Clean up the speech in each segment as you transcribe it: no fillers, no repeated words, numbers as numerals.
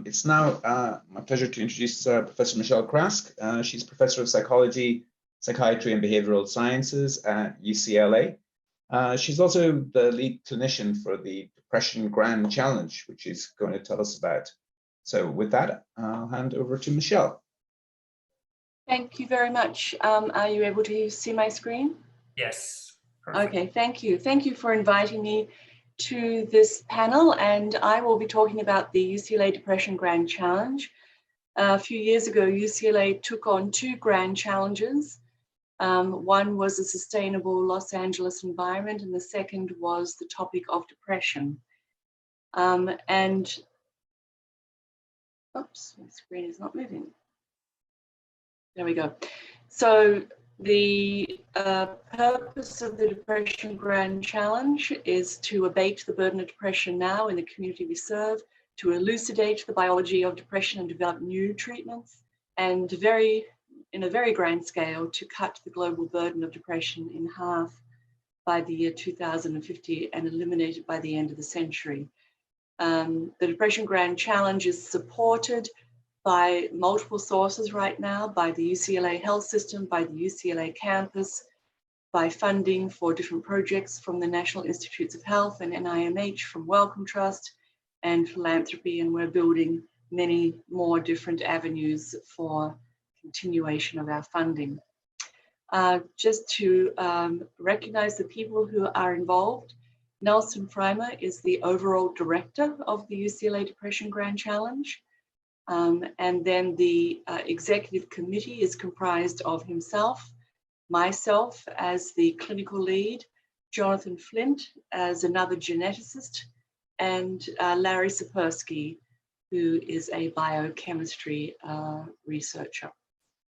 It's now my pleasure to introduce Professor Michelle Craske. She's Professor of Psychology, Psychiatry and Behavioral Sciences at UCLA. She's also the lead clinician for the Depression Grand Challenge, which she's going to tell us about. So with that, I'll hand over to Michelle. Thank you very much. Are you able to see my screen? Yes. Perfect. Okay, thank you. Thank you for inviting me to this panel, and I will be talking about the UCLA Depression Grand Challenge. A few years ago, UCLA took on two grand challenges. One was a sustainable Los Angeles environment, and the second was the topic of depression. Oops, my screen is not moving. There we go. So the purpose of the Depression Grand Challenge is to abate the burden of depression now in the community we serve, to elucidate the biology of depression and develop new treatments, and in a very grand scale, to cut the global burden of depression in half by the year 2050 and eliminate it by the end of the century. The Depression Grand Challenge is supported by multiple sources right now, by the UCLA health system, by the UCLA campus, by funding for different projects from the National Institutes of Health and NIMH, from Wellcome Trust, and philanthropy, and we're building many more different avenues for continuation of our funding. Just to recognize the people who are involved, Nelson Primer is the overall director of the UCLA Depression Grand Challenge. And then the executive committee is comprised of himself, myself as the clinical lead, Jonathan Flint as another geneticist, and Larry Sapersky, who is a biochemistry researcher.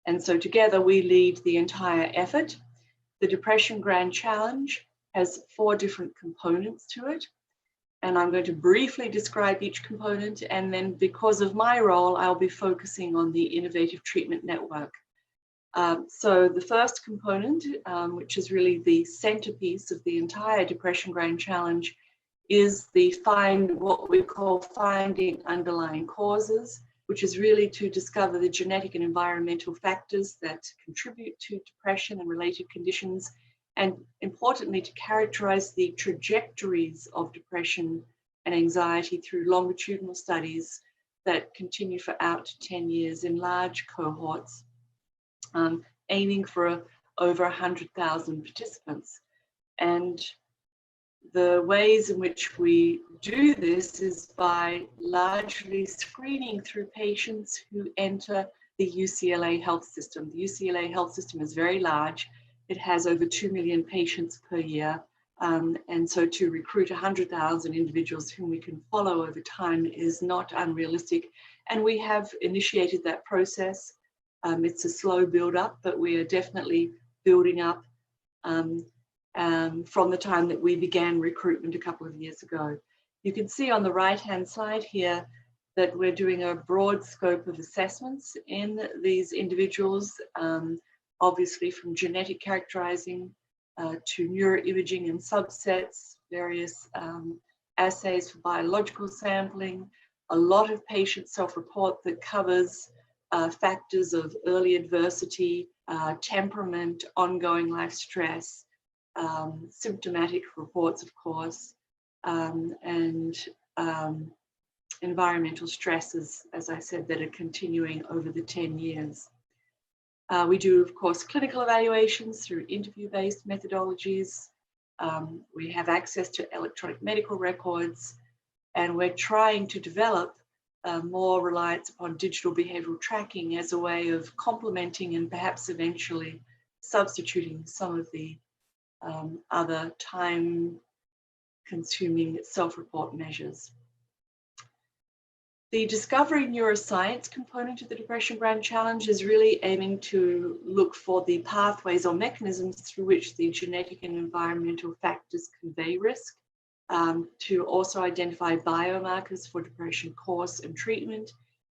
And so together we lead the entire effort. The Depression Grand Challenge has 4 different components to it. And I'm going to briefly describe each component, and then because of my role, I'll be focusing on the Innovative Treatment Network. So the first component, which is really the centerpiece of the entire Depression Grand Challenge, is what we call finding underlying causes, which is really to discover the genetic and environmental factors that contribute to depression and related conditions, and importantly, to characterize the trajectories of depression and anxiety through longitudinal studies that continue for out to 10 years in large cohorts, aiming for over 100,000 participants. And the ways in which we do this is by largely screening through patients who enter the UCLA health system. The UCLA health system is very large. It has over 2 million patients per year. And so to recruit 100,000 individuals whom we can follow over time is not unrealistic. And we have initiated that process. It's a slow build up, but we are definitely building up from the time that we began recruitment a couple of years ago. You can see on the right-hand side here that we're doing a broad scope of assessments in these individuals, obviously from genetic characterizing to neuroimaging and subsets, various assays for biological sampling, a lot of patient self-report that covers factors of early adversity, temperament, ongoing life stress, symptomatic reports, of course, and environmental stresses, as I said, that are continuing over the 10 years. We do, of course, clinical evaluations through interview-based methodologies. We have access to electronic medical records, and we're trying to develop more reliance upon digital behavioral tracking as a way of complementing and perhaps eventually substituting some of the other time-consuming self-report measures. The Discovery Neuroscience component of the Depression Grand Challenge is really aiming to look for the pathways or mechanisms through which the genetic and environmental factors convey risk, to also identify biomarkers for depression course and treatment,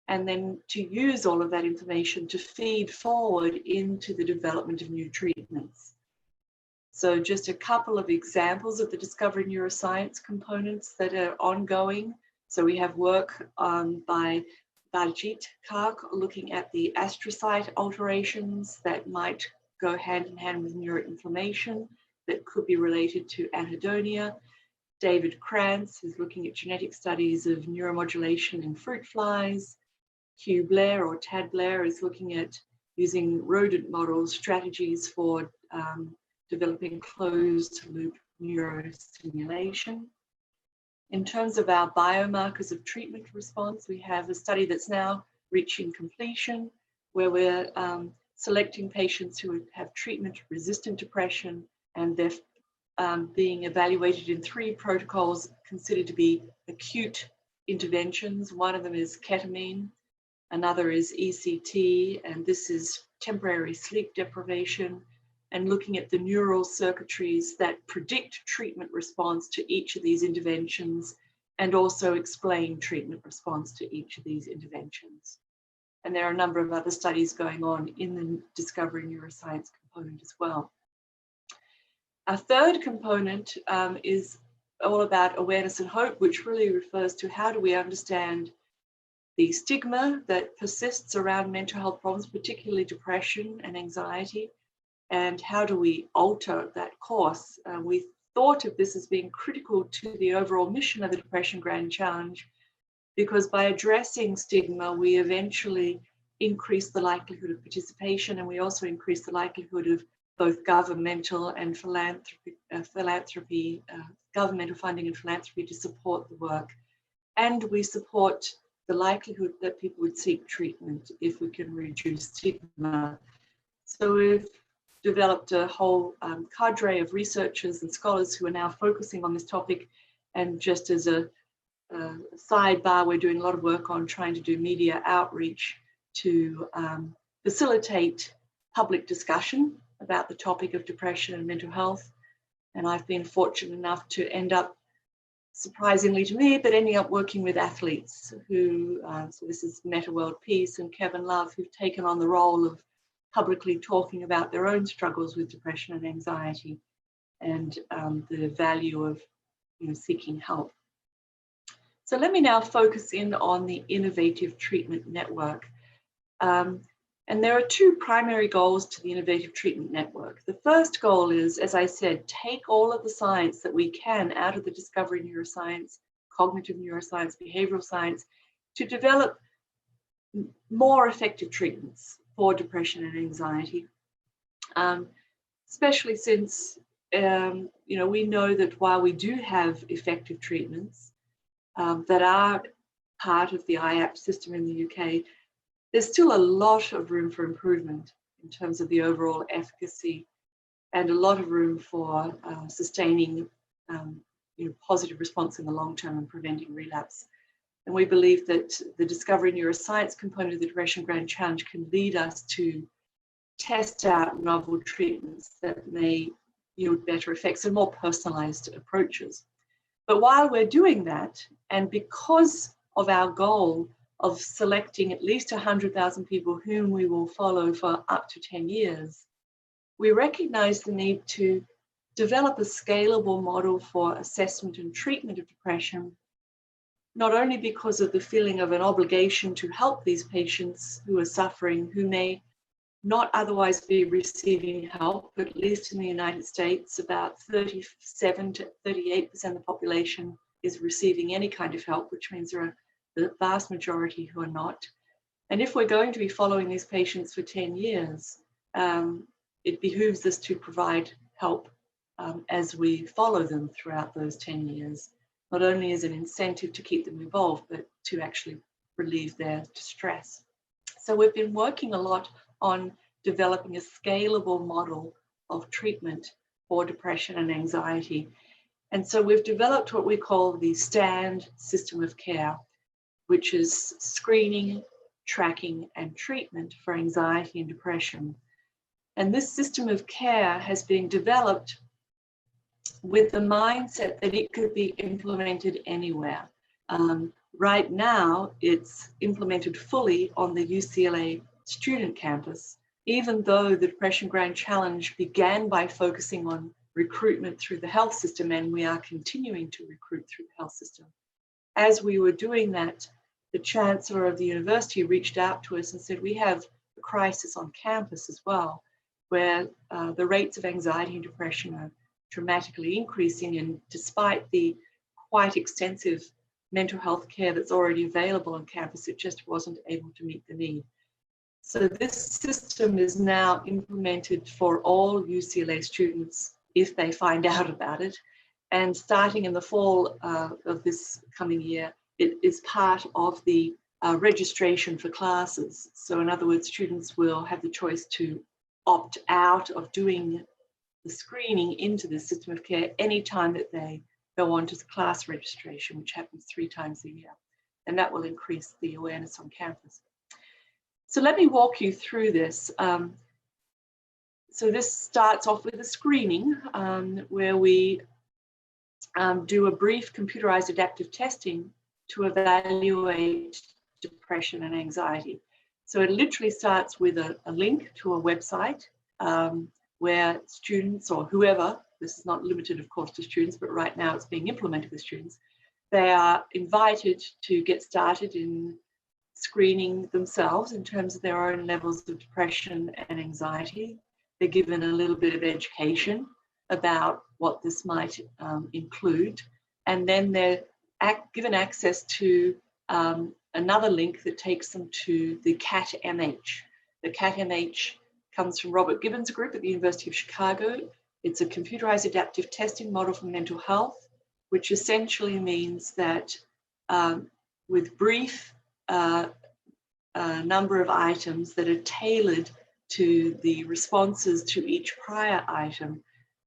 and then to use all of that information to feed forward into the development of new treatments. So just a couple of examples of the Discovery Neuroscience components that are ongoing. So we have work by Baljeet Kaur looking at the astrocyte alterations that might go hand in hand with neuroinflammation that could be related to anhedonia. David Krantz is looking at genetic studies of neuromodulation in fruit flies. Hugh Blair or Tad Blair is looking at using rodent models, strategies for developing closed loop neurostimulation. In terms of our biomarkers of treatment response, we have a study that's now reaching completion where we're selecting patients who have treatment-resistant depression, and they're being evaluated in 3 protocols considered to be acute interventions. One of them is ketamine, another is ECT, and this is temporary sleep deprivation, and looking at the neural circuitries that predict treatment response to each of these interventions and also explain treatment response to each of these interventions. And there are a number of other studies going on in the discovery neuroscience component as well. Our third component is all about awareness and hope, which really refers to how do we understand the stigma that persists around mental health problems, particularly depression and anxiety, and how do we alter that course? We thought of this as being critical to the overall mission of the Depression Grand Challenge, because by addressing stigma, we eventually increase the likelihood of participation, and we also increase the likelihood of both governmental and governmental funding and philanthropy to support the work. And we support the likelihood that people would seek treatment if we can reduce stigma. So we've developed a whole cadre of researchers and scholars who are now focusing on this topic. And just as a sidebar, we're doing a lot of work on trying to do media outreach to facilitate public discussion about the topic of depression and mental health. And I've been fortunate enough to end up, surprisingly to me, but ending up working with athletes who, so this is Meta World Peace and Kevin Love, who've taken on the role of publicly talking about their own struggles with depression and anxiety and the value of seeking help. So let me now focus in on the Innovative Treatment Network. And there are 2 primary goals to the Innovative Treatment Network. The first goal is, as I said, take all of the science that we can out of the discovery neuroscience, cognitive neuroscience, behavioral science, to develop more effective treatments for depression and anxiety, especially since we know that while we do have effective treatments that are part of the IAP system in the UK, there's still a lot of room for improvement in terms of the overall efficacy and a lot of room for sustaining positive response in the long term and preventing relapse. And we believe that the discovery neuroscience component of the Depression Grand Challenge can lead us to test out novel treatments that may yield better effects and more personalized approaches. But while we're doing that, and because of our goal of selecting at least 100,000 people whom we will follow for up to 10 years, we recognize the need to develop a scalable model for assessment and treatment of depression, not only because of the feeling of an obligation to help these patients who are suffering, who may not otherwise be receiving help, but at least in the United States, about 37 to 38% of the population is receiving any kind of help, which means there are the vast majority who are not. And if we're going to be following these patients for 10 years, it behooves us to provide help as we follow them throughout those 10 years, not only as an incentive to keep them involved, but to actually relieve their distress. So we've been working a lot on developing a scalable model of treatment for depression and anxiety. And so we've developed what we call the STAND system of care, which is screening, tracking, and treatment for anxiety and depression. And this system of care has been developed with the mindset that it could be implemented anywhere. Right now, it's implemented fully on the UCLA student campus, even though the Depression Grand Challenge began by focusing on recruitment through the health system, and we are continuing to recruit through the health system. as we were doing that, the chancellor of the university reached out to us and said, we have a crisis on campus as well, where the rates of anxiety and depression are dramatically increasing, and despite the quite extensive mental health care that's already available on campus, it just wasn't able to meet the need. So this system is now implemented for all UCLA students if they find out about it. And starting in the fall of this coming year, it is part of the registration for classes. So in other words, students will have the choice to opt out of doing the screening into the system of care anytime that they go on to the class registration, which happens 3 times a year. And that will increase the awareness on campus. So let me walk you through this. So this starts off with a screening where we do a brief computerized adaptive testing to evaluate depression and anxiety. So it literally starts with a link to a website where students or whoever, this is not limited of course to students, but right now it's being implemented with students, they are invited to get started in screening themselves in terms of their own levels of depression and anxiety. They're given a little bit of education about what this might include, and then they're given access to another link that takes them to the CAT-MH. The CAT-MH comes from Robert Gibbons' group at the University of Chicago. It's a computerized adaptive testing model for mental health, which essentially means that with brief number of items that are tailored to the responses to each prior item,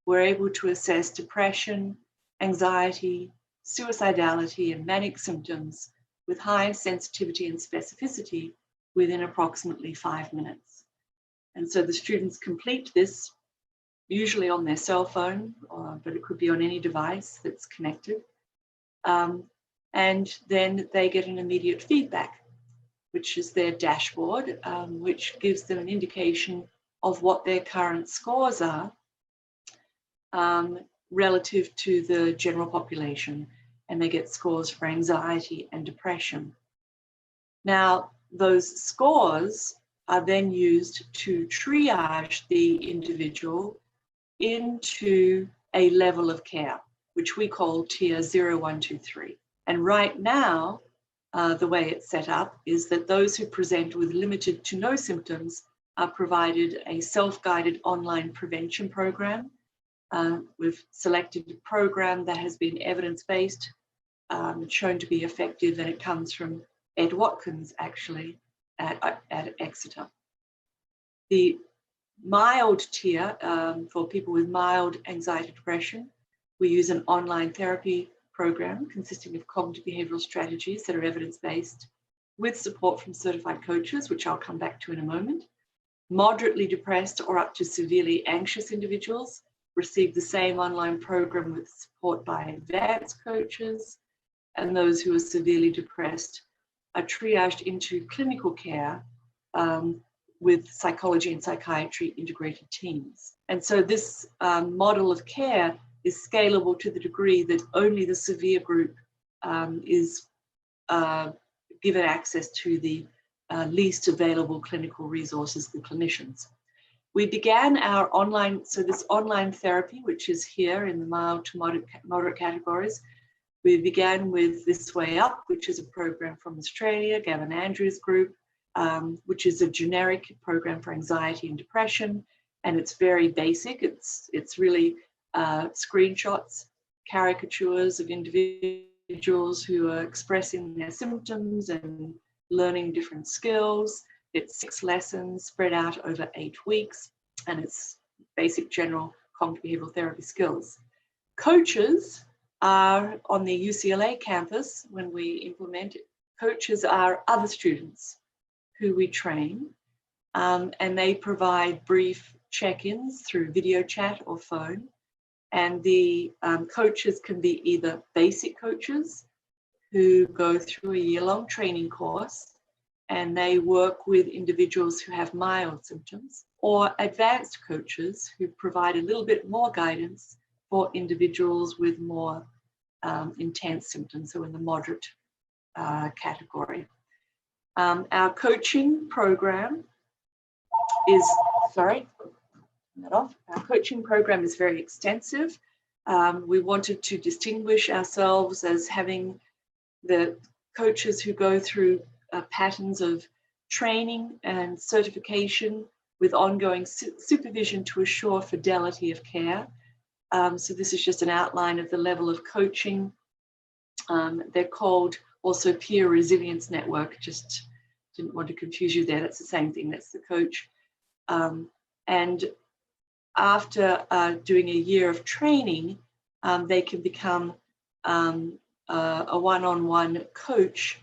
we're able to assess depression, anxiety, suicidality, and manic symptoms with high sensitivity and specificity within approximately 5 minutes. And so the students complete this usually on their cell phone, but it could be on any device that's connected. And then they get an immediate feedback, which is their dashboard, which gives them an indication of what their current scores are relative to the general population, and they get scores for anxiety and depression. Now, those scores are then used to triage the individual into a level of care, which we call tier 0, 1, 2, 3. And right now, the way it's set up is that those who present with limited to no symptoms are provided a self-guided online prevention program. We've selected a program that has been evidence-based, shown to be effective, and it comes from Ed Watkins, actually, at Exeter. The mild tier, for people with mild anxiety depression, we use an online therapy program consisting of cognitive behavioral strategies that are evidence-based with support from certified coaches, which I'll come back to in a moment. Moderately depressed or up to severely anxious individuals receive the same online program with support by advanced coaches, and those who are severely depressed are triaged into clinical care with psychology and psychiatry integrated teams. And so this model of care is scalable to the degree that only the severe group is given access to the least available clinical resources, the clinicians. We began our online, so this online therapy, which is here in the mild to moderate categories, we began with This Way Up, which is a program from Australia, Gavin Andrews' group, which is a generic program for anxiety and depression. And it's very basic. It's really screenshots, caricatures of individuals who are expressing their symptoms and learning different skills. It's 6 lessons spread out over 8 weeks, and it's basic general cognitive behavioral therapy skills. Coaches are on the UCLA campus when we implement it. Coaches are other students who we train, and they provide brief check-ins through video chat or phone. And the coaches can be either basic coaches who go through a year-long training course and they work with individuals who have mild symptoms, or advanced coaches who provide a little bit more guidance for individuals with more intense symptoms, so in the moderate category. Our coaching program is, sorry, turn that off. Our coaching program is very extensive. We wanted to distinguish ourselves as having the coaches who go through patterns of training and certification with ongoing supervision to assure fidelity of care. So this is just an outline of the level of coaching. They're called also Peer Resilience Network, just didn't want to confuse you there. That's the same thing, that's the coach. And after doing a year of training, they can become a one-on-one coach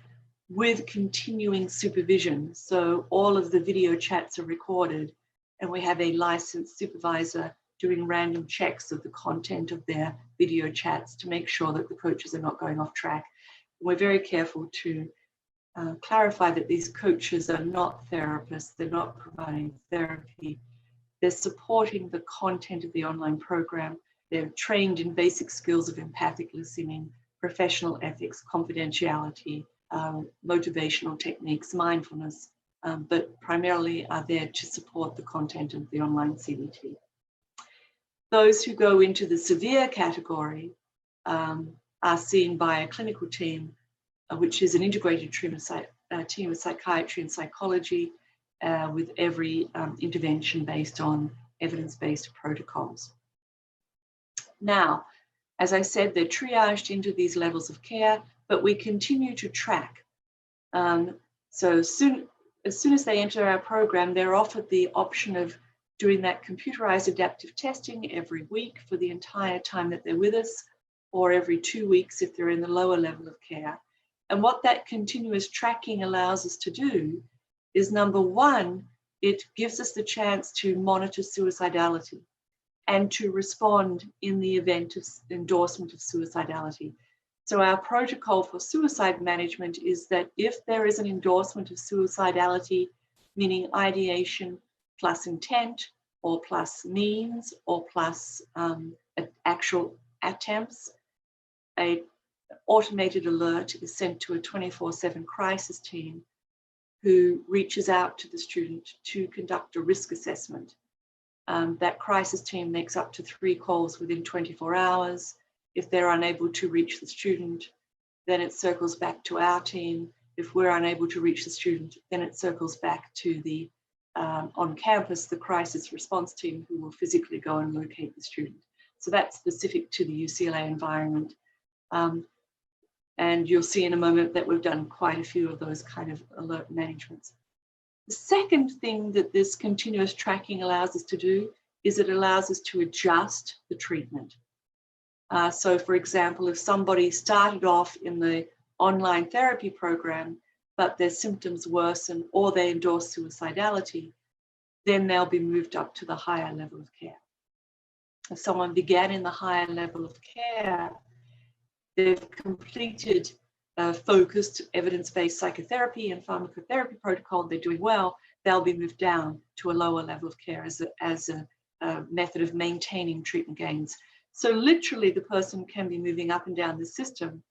with continuing supervision. So all of the video chats are recorded, and we have a licensed supervisor doing random checks of the content of their video chats to make sure that the coaches are not going off track. And we're very careful to clarify that these coaches are not therapists, they're not providing therapy, they're supporting the content of the online program, they're trained in basic skills of empathic listening, professional ethics, confidentiality, motivational techniques, mindfulness, but primarily are there to support the content of the online CBT. Those who go into the severe category are seen by a clinical team, which is an integrated team of psychiatry and psychology, with every intervention based on evidence-based protocols. Now, as I said, they're triaged into these levels of care, but we continue to track. So as soon as they enter our program, they're offered the option of doing that computerized adaptive testing every week for the entire time that they're with us, or every 2 weeks if they're in the lower level of care. And what that continuous tracking allows us to do is, number one, it gives us the chance to monitor suicidality and to respond in the event of endorsement of suicidality. So our protocol for suicide management is that if there is an endorsement of suicidality, meaning ideation plus intent or plus means or plus actual attempts, an automated alert is sent to a 24/7 crisis team who reaches out to the student to conduct a risk assessment. That crisis team makes up to 3 calls within 24 hours. If they're unable to reach the student, then it circles back to our team. If we're unable to reach the student, then it circles back to the, on campus, the crisis response team, who will physically go and locate the student. So that's specific to the UCLA environment. And you'll see in a moment that we've done quite a few of those kind of alert managements. The second thing that this continuous tracking allows us to do is it allows us to adjust the treatment. So for example, if somebody started off in the online therapy program, but their symptoms worsen or they endorse suicidality, then they'll be moved up to the higher level of care. If someone began in the higher level of care, they've completed focused evidence-based psychotherapy and pharmacotherapy protocol, they're doing well, they'll be moved down to a lower level of care as a method of maintaining treatment gains. So literally the person can be moving up and down the system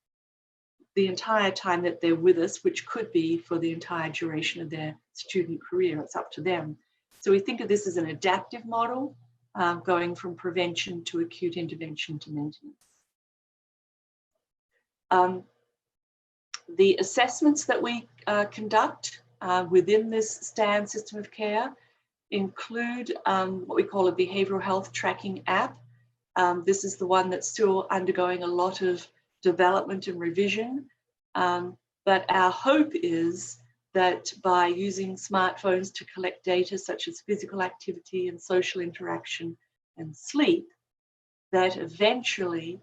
the entire time that they're with us, which could be for the entire duration of their student career, it's up to them. So we think of this as an adaptive model, going from prevention to acute intervention to maintenance. The assessments that we conduct within this STAND system of care include what we call a behavioral health tracking app. This is the one that's still undergoing a lot of development and revision. But our hope is that by using smartphones to collect data such as physical activity and social interaction and sleep, that eventually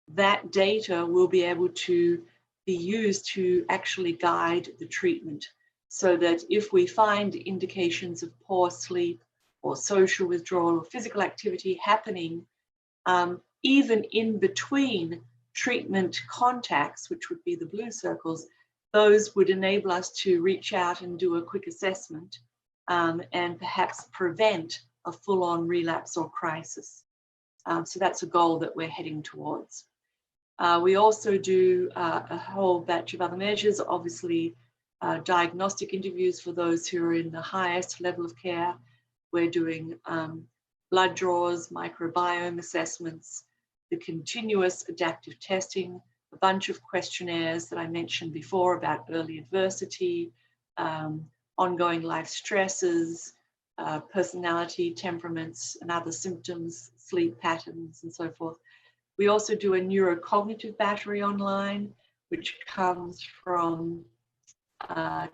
that data will be able to be used to actually guide the treatment, so that if we find indications of poor sleep or social withdrawal or physical activity happening, even in between treatment contacts, which would be the blue circles, those would enable us to reach out and do a quick assessment and perhaps prevent a full-on relapse or crisis. So that's a goal that we're heading towards. We also do a whole batch of other measures, obviously diagnostic interviews for those who are in the highest level of care. We're doing blood draws, microbiome assessments, the continuous adaptive testing, a bunch of questionnaires that I mentioned before about early adversity, ongoing life stresses, personality, temperaments, and other symptoms, sleep patterns, and so forth. We also do a neurocognitive battery online, which comes from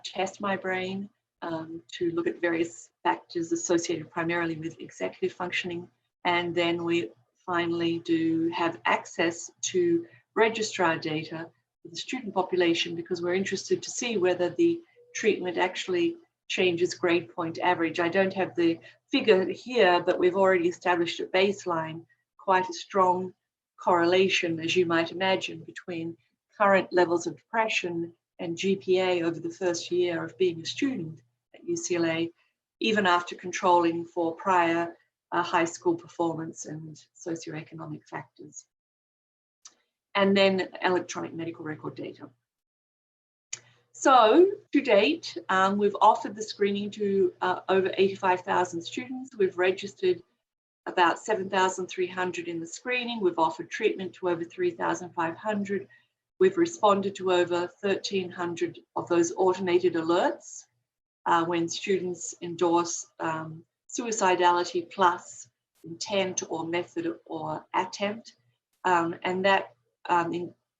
Test My Brain to look at various factors associated primarily with executive functioning. And then we finally do have access to registrar data for the student population, because we're interested to see whether the treatment actually changes grade point average. I don't have the figure here, but we've already established at baseline quite a strong correlation, as you might imagine, between current levels of depression and GPA over the first year of being a student at UCLA, even after controlling for prior high school performance and socioeconomic factors. And then electronic medical record data. So to date, we've offered the screening to over 85,000 students. We've registered about 7,300 in the screening. We've offered treatment to over 3,500. We've responded to over 1,300 of those automated alerts when students endorse suicidality plus intent or method or attempt. And that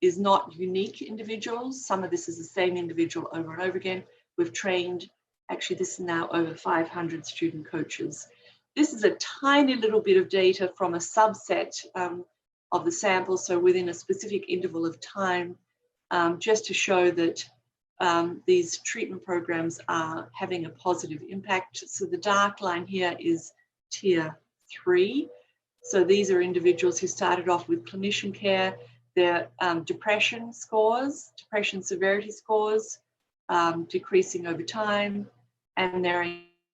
is not unique individuals. Some of this is the same individual over and over again. We've trained, actually this is now over 500 student coaches. This is a tiny little bit of data from a subset of the sample, so within a specific interval of time, just to show that these treatment programs are having a positive impact. So the dark line here is tier 3. So these are individuals who started off with clinician care. Their depression scores, depression severity scores, decreasing over time, and their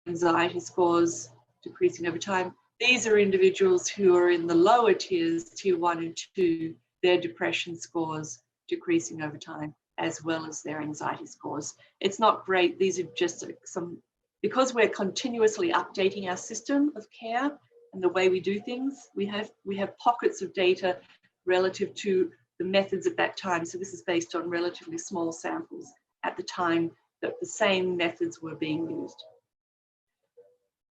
anxiety scores decreasing over time. These are individuals who are in the lower tiers, tier 1 and 2, their depression scores decreasing over time, as well as their anxiety scores. It's not great. These are just some, because we're continuously updating our system of care and the way we do things, we have pockets of data relative to the methods at that time. So this is based on relatively small samples at the time that the same methods were being used.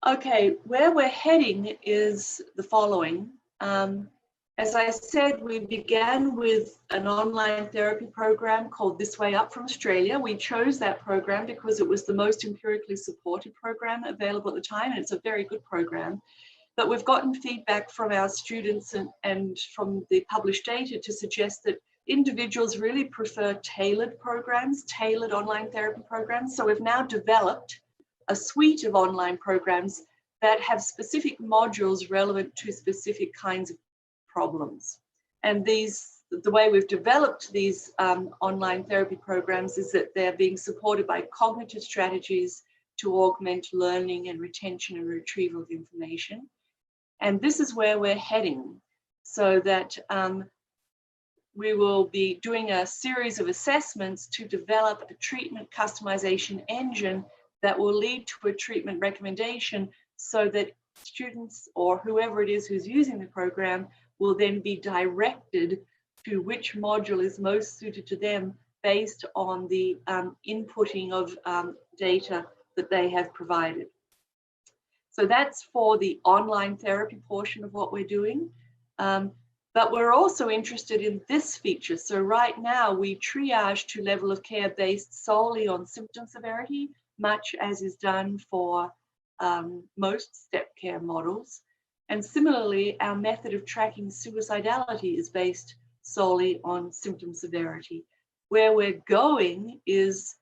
Okay, where we're heading is the following. As I said, we began with an online therapy program called This Way Up from Australia. We chose that program because it was the most empirically supported program available at the time, and it's a very good program. But we've gotten feedback from our students and from the published data to suggest that individuals really prefer tailored programs, tailored online therapy programs. So we've now developed a suite of online programs that have specific modules relevant to specific kinds of problems. And the way we've developed these online therapy programs is that they're being supported by cognitive strategies to augment learning and retention and retrieval of information. And this is where we're heading, so that we will be doing a series of assessments to develop a treatment customization engine that will lead to a treatment recommendation, so that students or whoever it is who's using the program will then be directed to which module is most suited to them based on the inputting of data that they have provided. So that's for the online therapy portion of what we're doing. But we're also interested in this feature. So right now we triage to level of care based solely on symptom severity, much as is done for most step care models. And similarly, our method of tracking suicidality is based solely on symptom severity. Where we're going is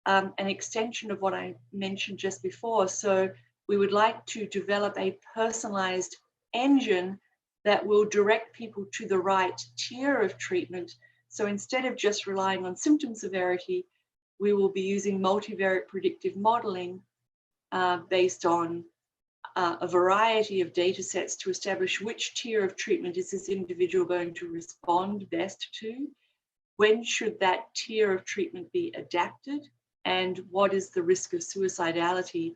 an extension of what I mentioned just before. So we would like to develop a personalized engine that will direct people to the right tier of treatment. So instead of just relying on symptom severity, we will be using multivariate predictive modeling based on a variety of data sets to establish which tier of treatment is this individual going to respond best to, when should that tier of treatment be adapted, and what is the risk of suicidality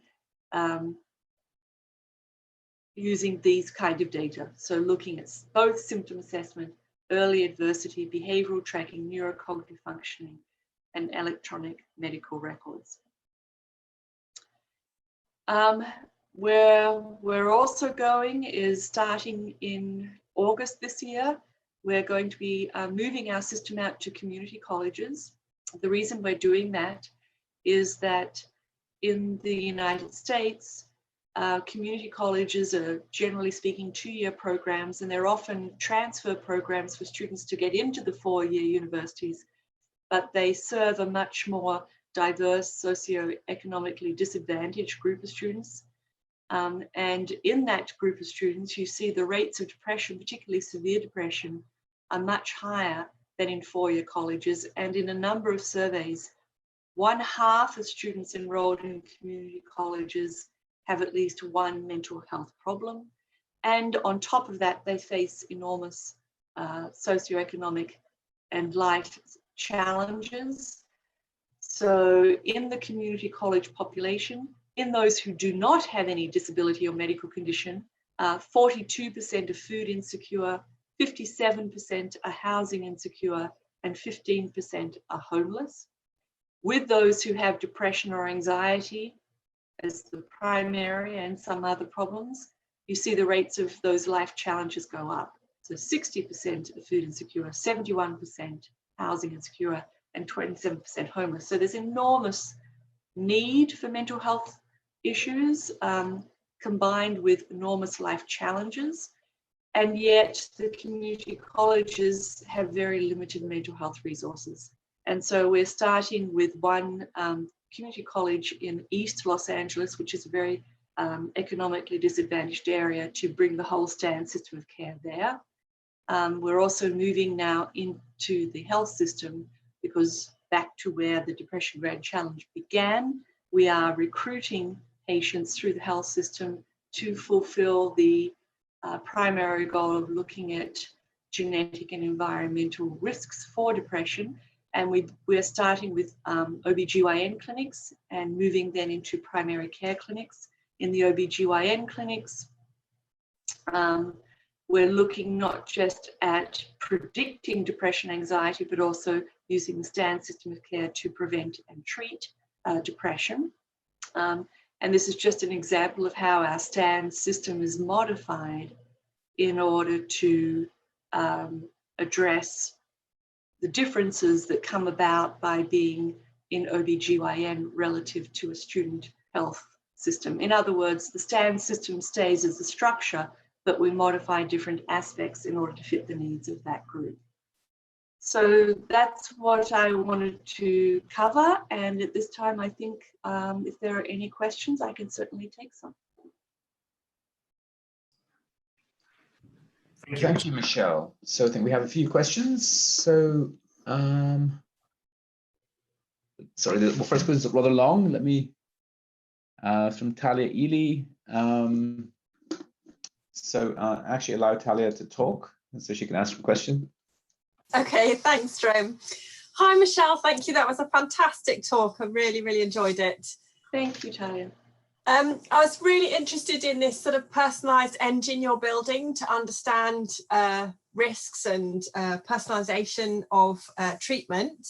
using these kind of data. So looking at both symptom assessment, early adversity, behavioral tracking, neurocognitive functioning, and electronic medical records. Where we're also going is starting in August this year. We're going to be moving our system out to community colleges. The reason we're doing that is that in the United States, community colleges are generally speaking 2-year programs, and they're often transfer programs for students to get into the 4-year universities, but they serve a much more diverse, socioeconomically disadvantaged group of students. And in that group of students, you see the rates of depression, particularly severe depression, are much higher than in 4-year colleges. And in a number of surveys, 1/2 of students enrolled in community colleges have at least one mental health problem. And on top of that, they face enormous socioeconomic and life challenges. So in the community college population, in those who do not have any disability or medical condition, 42% are food insecure, 57% are housing insecure, and 15% are homeless. With those who have depression or anxiety as the primary and some other problems, you see the rates of those life challenges go up. So 60% are food insecure, 71% housing insecure, and 27% homeless. So there's enormous need for mental health issues combined with enormous life challenges. And yet the community colleges have very limited mental health resources. And so we're starting with one community college in East Los Angeles, which is a very economically disadvantaged area, to bring the whole STAND system of care there. We're also moving now into the health system, because back to where the Depression Grand Challenge began, we are recruiting patients through the health system to fulfill the primary goal of looking at genetic and environmental risks for depression. And we're starting with OBGYN clinics and moving then into primary care clinics. In the OBGYN clinics, we're looking not just at predicting depression, anxiety, but also using the STAND system of care to prevent and treat depression. And this is just an example of how our STAND system is modified in order to address the differences that come about by being in OBGYN relative to a student health system. In other words, the STAND system stays as a structure, but we modify different aspects in order to fit the needs of that group. So that's what I wanted to cover. And at this time, I think if there are any questions, I can certainly take some. Thank you, Michelle. So I think we have a few questions. So, sorry, the first question is rather long. Let me, from Talia Ely. Actually allow Talia to talk so she can ask a question. Okay, thanks, Jerome. Hi, Michelle. Thank you. That was a fantastic talk. I really, really enjoyed it. Thank you, Talia. I was really interested in this sort of personalised engine you're building to understand risks and personalisation of treatment.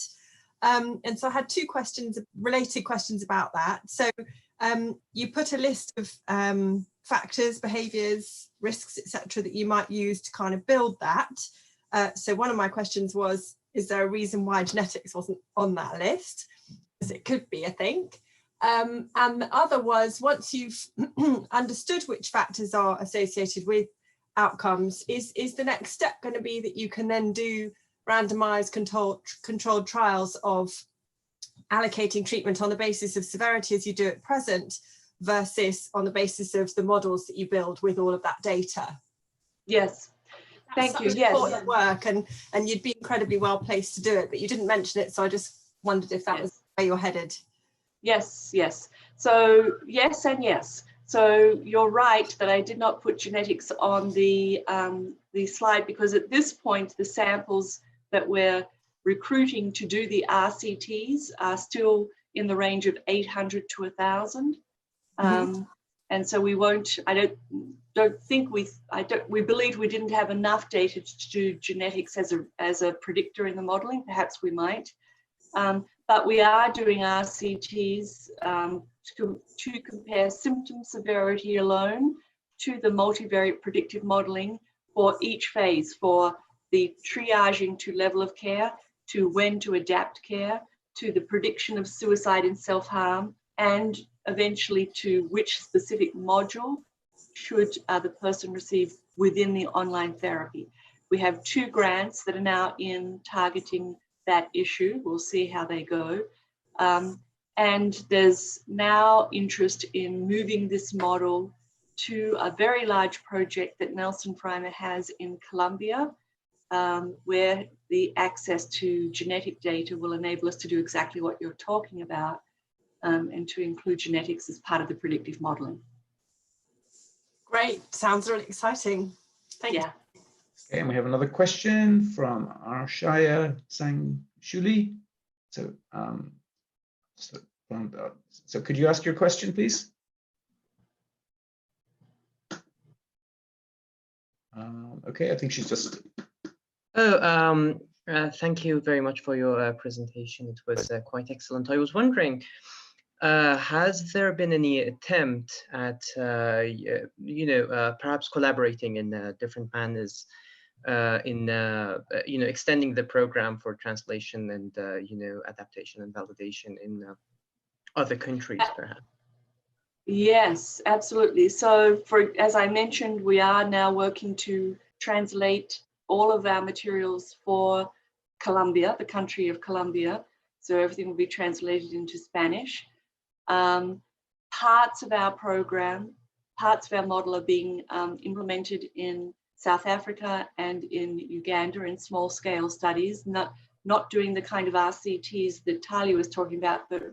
And so I had two questions, related questions about that. So you put a list of factors, behaviours, risks, etc., that you might use to kind of build that. So one of my questions was, is there a reason why genetics wasn't on that list? Because it could be, I think. And the other was, once you've understood which factors are associated with outcomes, is the next step going to be that you can then do randomized controlled trials of allocating treatment on the basis of severity as you do at present, versus on the basis of the models that you build with all of that data? Yes. Thank you. Yes. Important work, and you'd be incredibly well placed to do it, but you didn't mention it, so I just wondered if that was where you're headed. Yes, yes. So yes and yes. So you're right that I did not put genetics on the slide, because at this point, the samples that we're recruiting to do the RCTs are still in the range of 800 to 1,000. And so we won't, I don't think we believe we didn't have enough data to do genetics as a predictor in the modeling. Perhaps we might. But we are doing RCTs to compare symptom severity alone to the multivariate predictive modeling for each phase, for the triaging to level of care, to when to adapt care, to the prediction of suicide and self-harm, and eventually to which specific module should the person receive within the online therapy. We have 2 grants that are now in targeting that issue. We'll see how they go. And there's now interest in moving this model to a very large project that Nelson Freimer has in Colombia, where the access to genetic data will enable us to do exactly what you're talking about, and to include genetics as part of the predictive modeling. Great, sounds really exciting. Thank you. Okay, and we have another question from Arshaya Sangshuli. So could you ask your question, please? Okay, I think she's just. Thank you very much for your presentation. It was quite excellent. I was wondering, has there been any attempt at, perhaps collaborating in different manners in, extending the program for translation and, adaptation and validation in other countries, perhaps? Yes, absolutely. So as I mentioned, we are now working to translate all of our materials for Colombia, the country of Colombia. So everything will be translated into Spanish. Parts of our program, parts of our model are being implemented in South Africa and in Uganda in small scale studies, not doing the kind of RCTs that Talia was talking about, but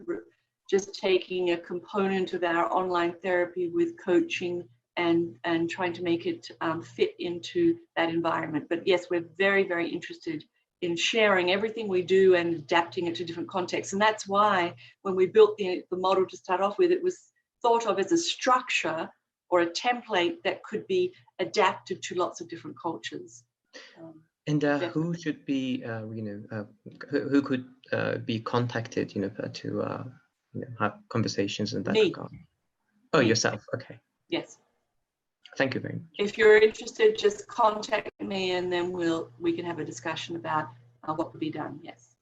just taking a component of our online therapy with coaching and trying to make it fit into that environment. But yes, we're very, very interested in sharing everything we do and adapting it to different contexts. And that's why when we built the model to start off with, it was thought of as a structure or a template that could be adapted to lots of different cultures. And who should be, who could be contacted, to have conversations in that regard? Oh, yourself. Okay. Yes. Thank you very much. If you're interested, just contact me, and then we can have a discussion about what could be done. Yes.